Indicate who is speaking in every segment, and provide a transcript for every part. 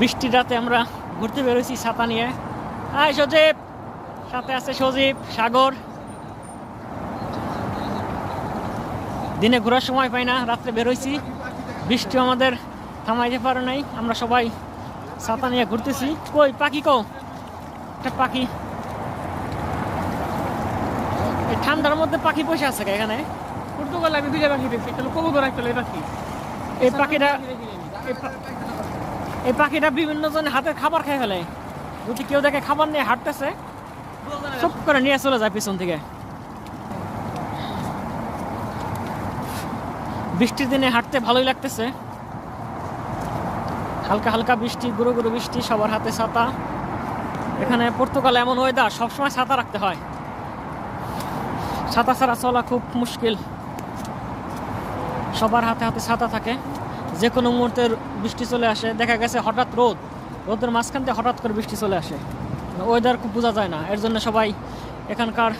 Speaker 1: বৃষ্টির রাতে আমরা ঘুরতে বেরোইছি ছাতা নিয়ে। হাই সজীব, সাথে আছে সজীব, সাগর। দিনে ঘোরার সময় পাই না, রাত্রে বেরোইছি। বৃষ্টি আমাদের থামাইতে পারে নাই, আমরা সবাই ছাতা নিয়ে ঘুরতেছি। কই পাখি, কো একটা পাখি, এই ঠান্ডার মধ্যে পাখি বসে আছে এখানে।
Speaker 2: পর্তুগাল আমি দুইটা পাখি দেখছি, একটা কবুতর একটা পাখি।
Speaker 1: এই পাখিটা এই পাখিটা বিভিন্ন জনের হাতের খাবার খেয়ে ফেলে। যদি কেউ দেখে খাবার নিয়ে হাঁটতেছে, চুপ করে নিয়ে চলে যায় পিছন থেকে। বৃষ্টির দিনে হাঁটতে ভালোই লাগতেছে। হালকা হালকা বৃষ্টি, গুঁড়ো গুঁড়ো বৃষ্টি, সবার হাতে ছাতা। এখানে পর্তুগালে এমন ওয়েদার, সবসময় ছাতা রাখতে হয়। ছাতা ছাড়া চলা খুব মুশকিল। সবার হাতে হাতে ছাতা থাকে। যে কোনো মুহূর্তে বৃষ্টি চলে আসে। দেখা গেছে হঠাৎ রোদের মাঝখান থেকে হঠাৎ করে বৃষ্টি চলে আসে। ওয়েদার খুব বোঝা যায় না, এর জন্য সবাই এখানকার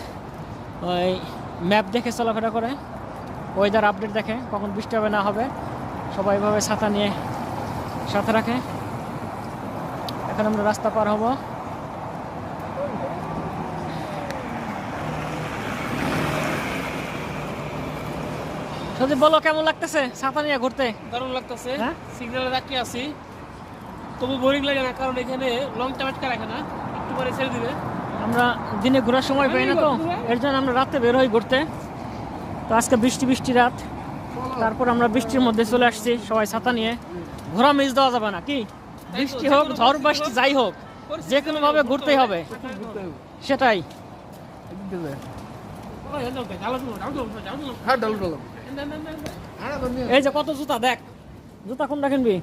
Speaker 1: ওই ম্যাপ দেখে চলাফেরা করে, ওয়েদার আপডেট দেখে কখন বৃষ্টি হবে না হবে। সবাই এভাবে ছাতা নিয়ে সাথে রাখে। এখন আমরা রাস্তা পার হব। সজীব বলো, কেমন লাগতেছে ছাতা নিয়ে ঘুরতে?
Speaker 2: দারুণ লাগতেছে।
Speaker 1: হ্যাঁ?
Speaker 2: সিগন্যালে তাকিয়ে আছি, তবু বোরিং লাগে না, কারণ এখানে লং টাইম আটকা রাখে না, একটু পরে ছেড়ে দিবে।
Speaker 1: আমরা দিনে ঘোরার সময় পাই না তো, এর জন্য আমরা রাতে বের হই ঘুরতে। তো আজকে বৃষ্টি রাত, তারপর আমরা বৃষ্টির মধ্যে চলে আসছি সবাই ছাতা নিয়ে। ঘোরা মিস দেওয়া যাবে না, কি বৃষ্টি হোক ঝড় বৃষ্টি যাই হোক, যে কোনো ভাবে ঘুরতেই হবে। সেটাই। এই যে কত জুতা, দেখ জুতা কোনটা কিনবি?